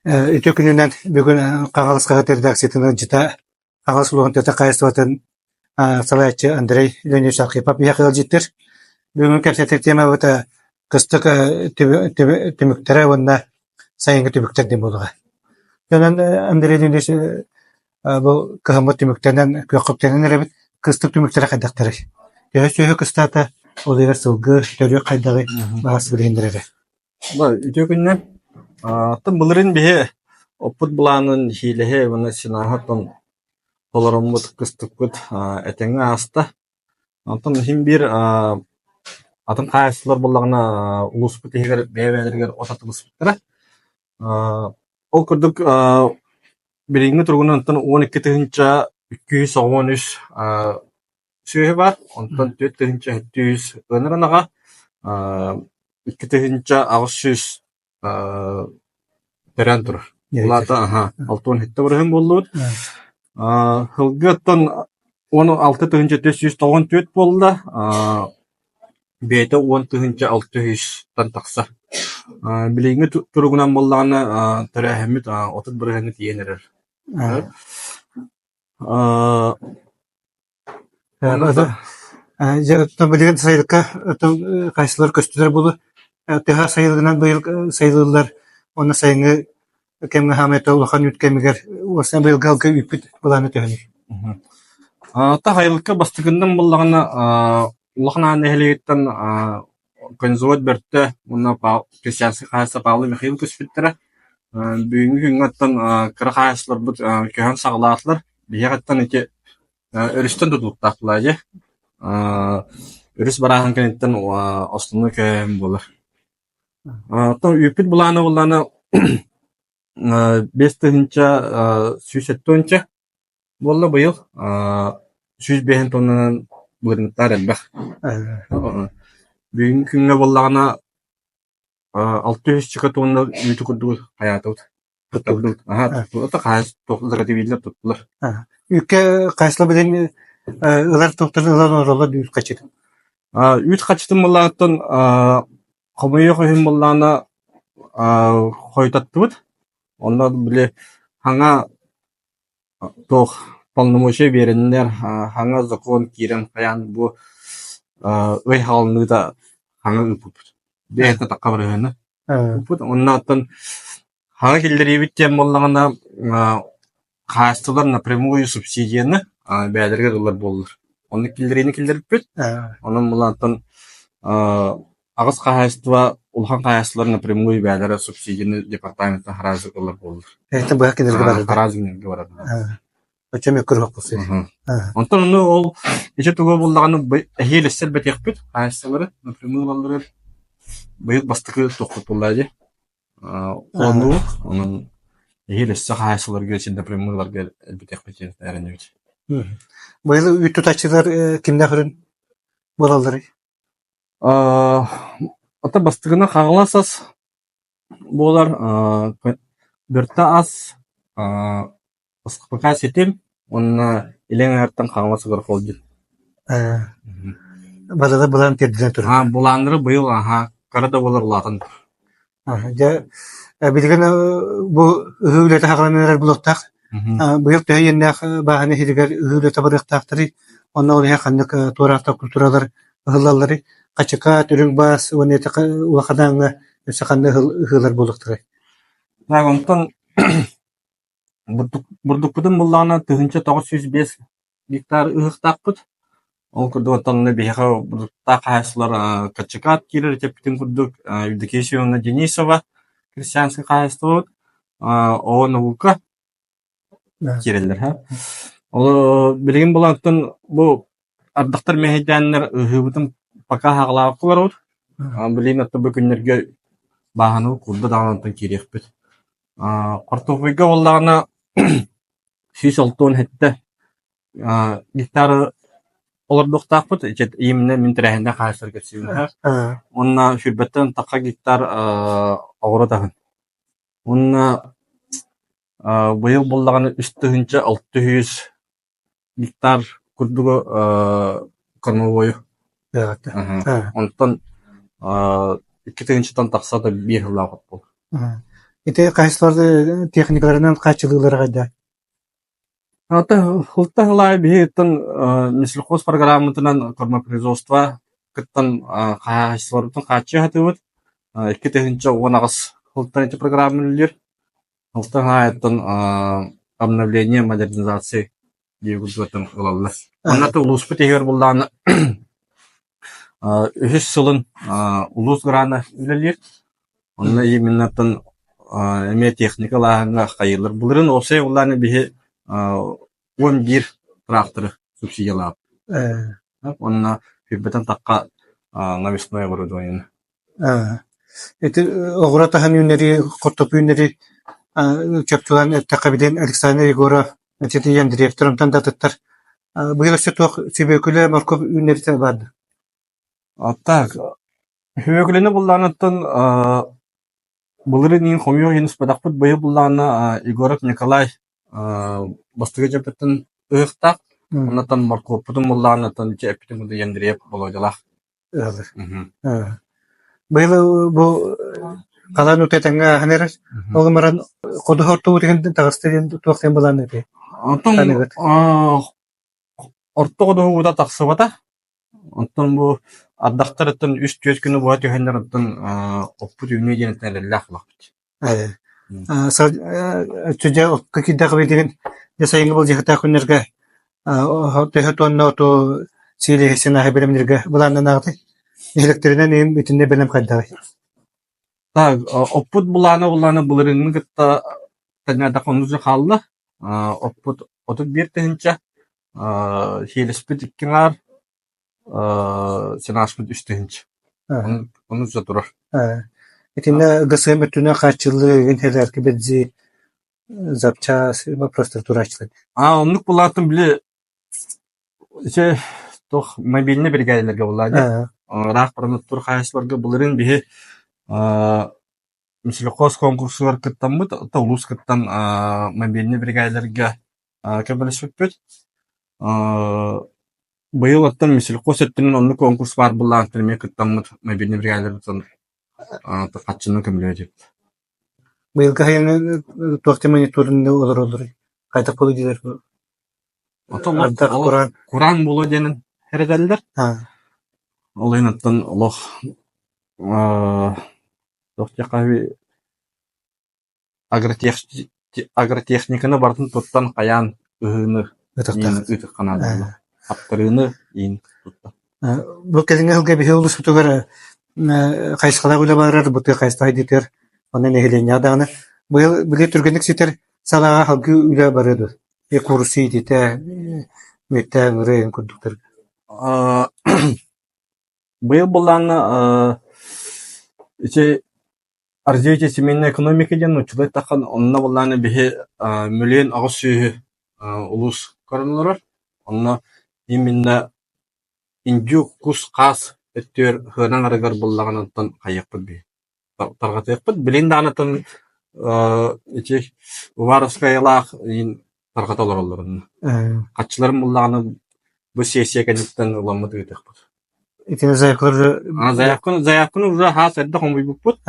Ütü gününden bugün Kağalısqa редакциятын жыта Кağалыс улугун тета кайыстыбатын салаячы Андрей Леонидович Архипов яқыл життер. Бүгүн кепсетер тема бата кыстык түмүктөрө онна сайынғы түмүктөр деп болуга. Жонан Андрей Леонидович бул кыһымыт түмүктөрүнөн көкөптөрүнөн эребит кыстык түмүктөрө кайдактары. Сөйө кыстата ол эгер сылгы төрү кайдагы багасы билендирер. Ütü günden Атын былырын бе опыт буланын хилеhe вона синахатын толорумут кыстыккыт этеңе аста. Атын хим бир атын кайсылар буллагына улуспут эгер бебелерге отатылыспыттыра. Ол курдук биринги тургунан антан 12-нче 213 сөйе бар. Антан 4-нче 700 ынырынага 2-нче 600 терен тур. Улата алтын хитте бурһын болду. Хылгыттан 16-794 болду. Бете 10-600 такса. Билинге тургунан боллаганы терехмит 30 бурһын тиенер. Билген сайылка кайсылар көстүлөр болу. Теха сайылгынан быйыл сайылылар оны сайынгы кемге хамета улахан үткемигер осан быйыл галга үпүт буланы төһөнү. Та хайылка бастыгындан боллаганы улахна нехлегеттен конзуат берте уна христианский хайса Павел Михаил көспүттер. Бүгүнкү күнгөттөн кыра хайслар бут көһөн саглаатлар бияттан эки өрүстөн тутуктаклар же. Өрүс барахан кенеттен основной көм болор. Та үпүт буланы 5-нче 7-нче болду быйыл. 105 тоннанан бырныктар элбэх. Бүгүнкү күнгө боллагана 600 тонна үтү курдук хаятыбыт. Ота кайс токтолорго дебилер туттулар. Үккө кайсылар билен ылар токтолор оролор үт качыт. Үт качытын боллагаттан комуйо көһүн боллана хойтаттыбыт. Онда биле хаңа тох полномочия береннер, хаңа закон кирен каян бу ой халныда хаңа үпүп. Бехте такабырыны. Үпүт оннан хаңа килдерибит тем боллагана кайсылар напрямую субсидияны бәдерге кылар болдур. Оны килдериппит. Онун булантан агыс кайсыва улхан кайсылар напрямую бәдере субсидияны департаментта харазы кылар болдур. Это бу хакидерге бар. Харазыны барат. Очеме көрөк болсо. Онтон ол эже тугу буллаганы хелестер бетекпит. Кайсылары напрямую болдур. Быйыл бастыкы токтотуллар. Онун хелестер кайсыларга сен напрямуйларга бетекпит эренебит. Быйыл үтү тачылар кимдә хөрүн болалар? Ата бастыгына кагаласас болар бирта ас ысқыпқа сетем онна илең арттан кагаласы кыр колду. Балада булан терден тур. Буландыры быйыл карада болар латын. Ja билген бу өөлөтө хагаланар булуктак. Быйыл тәйеннәх баһаны хилгәр өөлөтө барыктактыры. Онна ул хакындык тураста культуралар хыллалары качыка түрүң бас онета улахаданга саканды хыллар булуктыры. Онтон бурдукпудун буллана 905 гектар ыктакпыт. Ол курдуктан беха бурдукта кайсылар качыкат кирер тепитин курдук Евдокия Денисова христианский кайсылар оонука кирелер. Ол билген булантын бу ардактар мехедяннер ыгыбытын пока хаглаакылар. Билген атты бүгүннерге баһаны курда дагантан кирекпит. Картофыйга боллагана 106 хетте гектар олордуктакпыт. Ийимне минтерехинде кайсыр кетсибин. Онна шүрбеттен такка гектар огоротагын. Онна быйыл боллаганы 3-нче 600 гектар курдугу кормовою. Онтон 2-нче тан такса да 1 хыллаап бол. Ите кайсыларды техникаларынан качылыгылар кайда. Ата хултахлай бихитен мислихоз программатынан кормопроизводства кыттан кайсылардын качы хатыбыт. Iki tehинче онагыс хултан эти программалар хултахайтын обновление модернизации диюгутын кылалар. Онаты улуспу тегер булланы үһүс сылын улус грана үлелер. Онна именно тын эме техникаларга кайылыр. Буларын осы улланы бихи 11 тракторы субсидиялап. Онна хүббетен такка навесное оборудование. Ите ограта хамюнери коттопюнери чаптулан такабиден Александр Егоров этиен директорун тандаттар. Быйыл сөтөк себекүле морков үнерите барды. Так, хүбекүлене булланатын буларын ин хомё хинс падакпыт быйыл булланы Егоров Николай бастыгы жаптын ыктак. Оннан морковпутун булланатын чепитин бу яндыреп болодалак. Быйыл бу калан үтетенге ханер огмаран кодохорту деген тагыстырын туактен буланы ди. Онтон ортогодууда таксыбата. Онтон бу аддактырытын үст көз күнү буат йохендердин оппут үйнө денетеллах лакт. Чөжө кикидагы деген жасайын бул жахта күннерге тохотонно то силесина хаберемнерге буланы нагды. Электринен эм битинде белем кайдагы. Так, оппут буланы буларын гытта таңада конузу халла. Оппут отук бир тенче хелеспит иккеңар сенаспит үстенче. Onu zatırır. Etinde gısımetüne kaçıldığı gençler ki bedzi zapça просто турачылы. Onluk bulatın bile toh mobilne brigadelerge buladı. Rahbarını tur hayaslarga buların bihi mesela kos konkurslar kıttan mı da ulus kıttan mobilne brigadelerge kabulleşmek büt. Быйыл аттан мисил кос эттинин онну конкурс бар буллаан терме кыттаммыт мобильный бригадалардан катчынын көмөлөө деп. Быйыл кайын туакты мониторинде олор. Кайта болу дилер. Ардак Куран болу денин хеределдер. Ол аттан олох тохтякави агротехниканы бартын туттан каян ыhыны ытык канады. Аптырыны ин тутта. Бу кезинге хылга бихе улус тутугар кайсыкала була барар буту кайстай дитер. Онан эхелен яданы. Быйыл биле түргенlik ситер салага халгы үлө барады. Курсы дите мектеп рен курдуктар. Быйыл булланы развитие семейной экономики ден учулай тахан онна булланы бихе миллион агыс сүйү улус көрүнөлөр. Онна именно индю кус кас өттөр хынан арыгар буллагандан кайыкпыт би. Таргатыппыт билинданатын Уваровскайлах ин таргаталар оларын. Катчыларын буллаганы бу сессия кенеттен уламмыт өтөкпүт. Итине заякыр заякын уже хас эдде хомбуйбуп.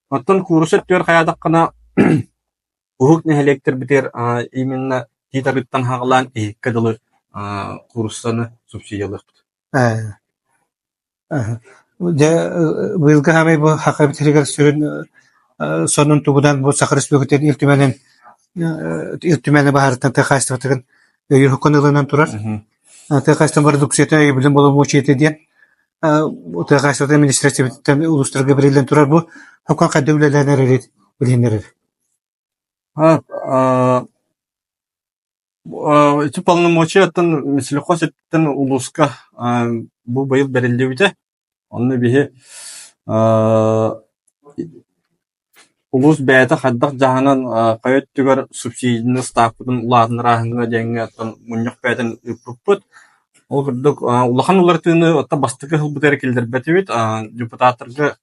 Оттон курс өттөр хаядаккана угук нехелектер битер именно титарыттан хагалан кадылы курстаны субсидиялык. Быйылгы хамай бу хакабитеригер сүрүн сонун тугудан бу сахар республикатын илтүмәне баһардан тахастыртыгын юрхонылынан турар. Тахастан продукцияты билим болу мочиете ден. Тахастан административтен улустарга берилен турар бу хакан кадөвлеләнер элет билинер. Эти полномочия аттан мислихос эттен улуска бу быйыл берилдебите. Онны бихи улус бәйті хаддақ жағынан қайөттігер субсидияны стақпыдың ұладын рахынға дәңгі аттан мұнық бәйтін үппіт. Ол күрдік улахан олартыны отта бастықы хылбытары келдер бәтебет. Депутаттарға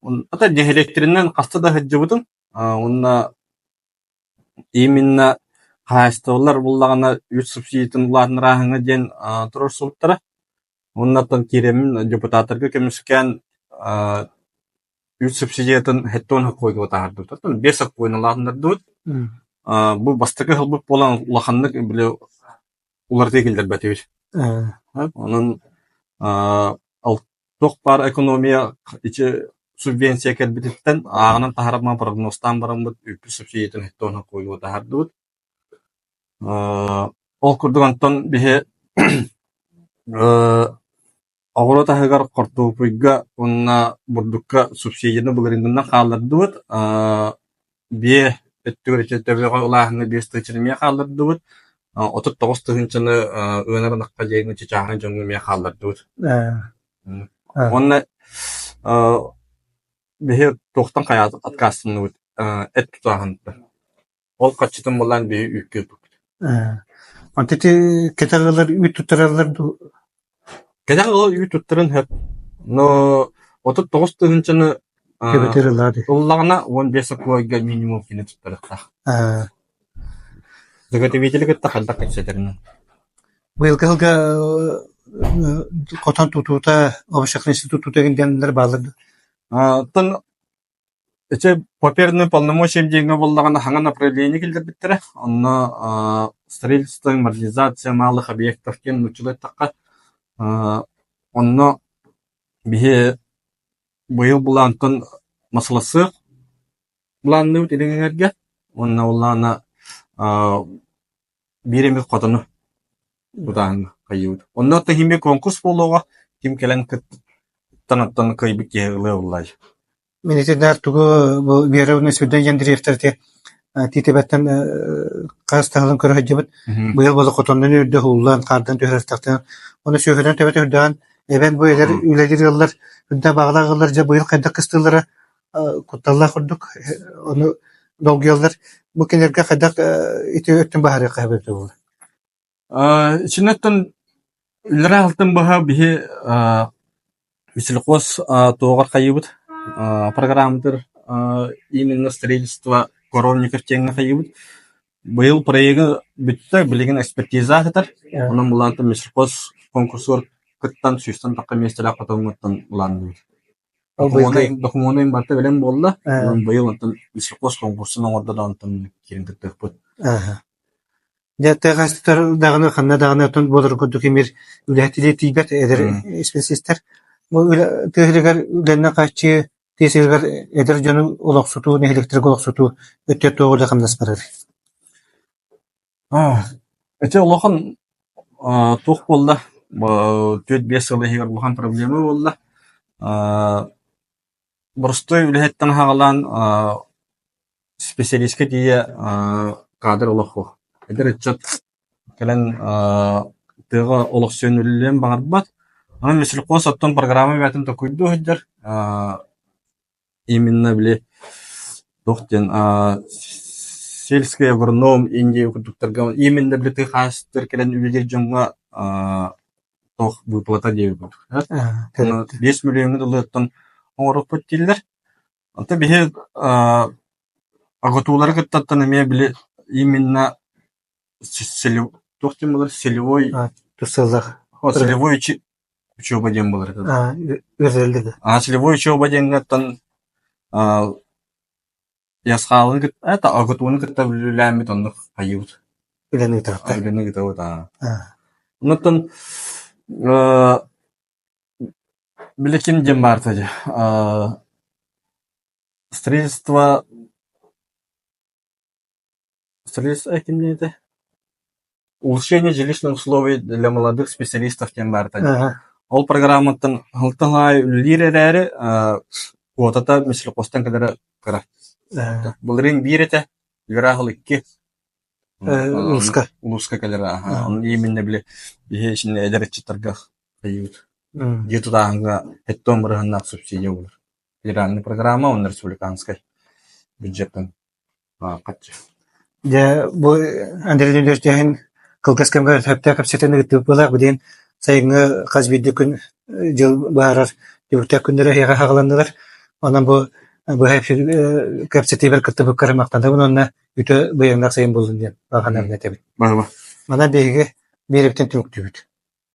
отта дехелектерінен қасты да хыджыбытын. Онна именно қайыстығылар бұллағына үт субсидияны ұладын рахынға дәң тұрыр сұлыптары. Оннаттан керемін депутаттарға көміскен үт субсидиятын хеттон хаккойга тахардыт. Тон 5 хаккойналарнардыт. Бу бастыкы хылбык болан улаханнык биле улар тегилдер бәтебит. Онун ал тох бар экономия ичи субвенция келбититтен агынан тахарма прогностан барамбыт үт субсидиятын хеттон хаккойга тахардыт. Ол курдугантон бихе Агора тахыгар картопуйга онна бурдукка субсидияны буларындан калдырдыбыт. Бие өттүгөрчөтөргө улаахны бестечилме калдырдыбыт. 39 тыгынчыны ынарынакка жайны чачагын жоңуме калдырдыбыт. Онна бие токтон каят аткасыныбыт. Эт тутагынды. Ол качытын булан бие үккө. Антити кетагалар үт тутаралар Кэдэ ол үй туттарын хэп. Но 39 тыгынчыны кебетерелади. уллагына 15 килограмм минимум кине туттарыктах. Дэгэтэ вителигэтэ халдак кэсэтерин. Быйылга котан тутута обшак институту дегендер баалады. Тон эче паперный полномочия деңге боллагына хаңа направление келдер биттере. Онно строительство, модернизация малых объектов кен учулай такка. Онно бихе быйыл булантын масласы буланны үтелеңерге. Онна улана биремет котону будан кайыут. Онно та химе конкурс болуга ким келен танаттан кайбик егылы улай. Менетер тугу бу береуне сүдөн жандирефтерте титебеттен касталын көрөжөбүт. Быйыл боло котондун үрдө хуллан кардан төһөртактан оны сөйгөнөн төбөтөрдөн эбен бу элер үледир yıllar үрдө баглагылар же быйыл кайда кыстылары кутталла курдук. Оны долгуялар бу келерге кайда ити өттүн баары кабыты бул. Ичинеттен үлрэ алтын баха бихе веселкос тоогар кайыбыт программадыр именно строительство коровников теңге кайыбыт. Быйыл проекты бүтті билеген экспертиза атар. Онун булантын веселкос конкурсор кыттан сүйстен такка местеле катылматтан буланды. Документын барта белем болду. Быйыл антын веселкос конкурсунун ордодан антын киринтип бут. Дәтә гастар дагына ханна дагына тон болор көдүк эмир үләтиле тибет эдер специалисттер. Бу төһрегәр үләннә качы теселгәр эдер җаны олаксыту, электрик олаксыту өтә тогыда кымнас барыр. Эте улахан тух болду. 4-5 жыл егер улахан проблема болду. Бурстой үләттен хагалан специалистке дие кадр улаху. Эдер чат келен тыга олаксөнүллен багарбат. Аны мисал косаттан программа бәтен токуйду хәдер. Именно биле доктен сельский агроном Индия продукторга именно биле ты хастер келен үлгер жонга тох выплата деп бут. 5 миллион доллардан орып көттилер. Анда бие аготулар кыттаттан эме биле именно целевой тусаллах. Целевой учеба дем булар. Өзелдеги. Целевой учеба деңгәттан ясхалын кыт это аготуны кытта биләмит онны кайыут. Үләнне таратта. Үләнне кытта. Оннан билеким дем бар таҗа. Строительство это улучшение жилищных условий для молодых специалистов тем бар таҗа. Ол программатын хылтылай лирерәре квотата мисал костан кадәр кара. Булрин бирете лирахыл 2 улуска кадәр. Он именно биле бишне эдерчитерге кайыт. Где-то данга эттон барганна субсидия булыр. Федеральный программа он республиканской бюджеттен катчы. Я бу Андрей Дёртяхин кылгаскамга хәптә капсетен гытып була биден сайгы казбидде күн жыл барар дебүтә күндәре яга хагаландылар. Анан бу хәпсет капсетебер кытып карамактан онна үтө быйыңнак сайын булдын дип баганам нәтәбит. Бага. Мана беге беректен түк түбүт.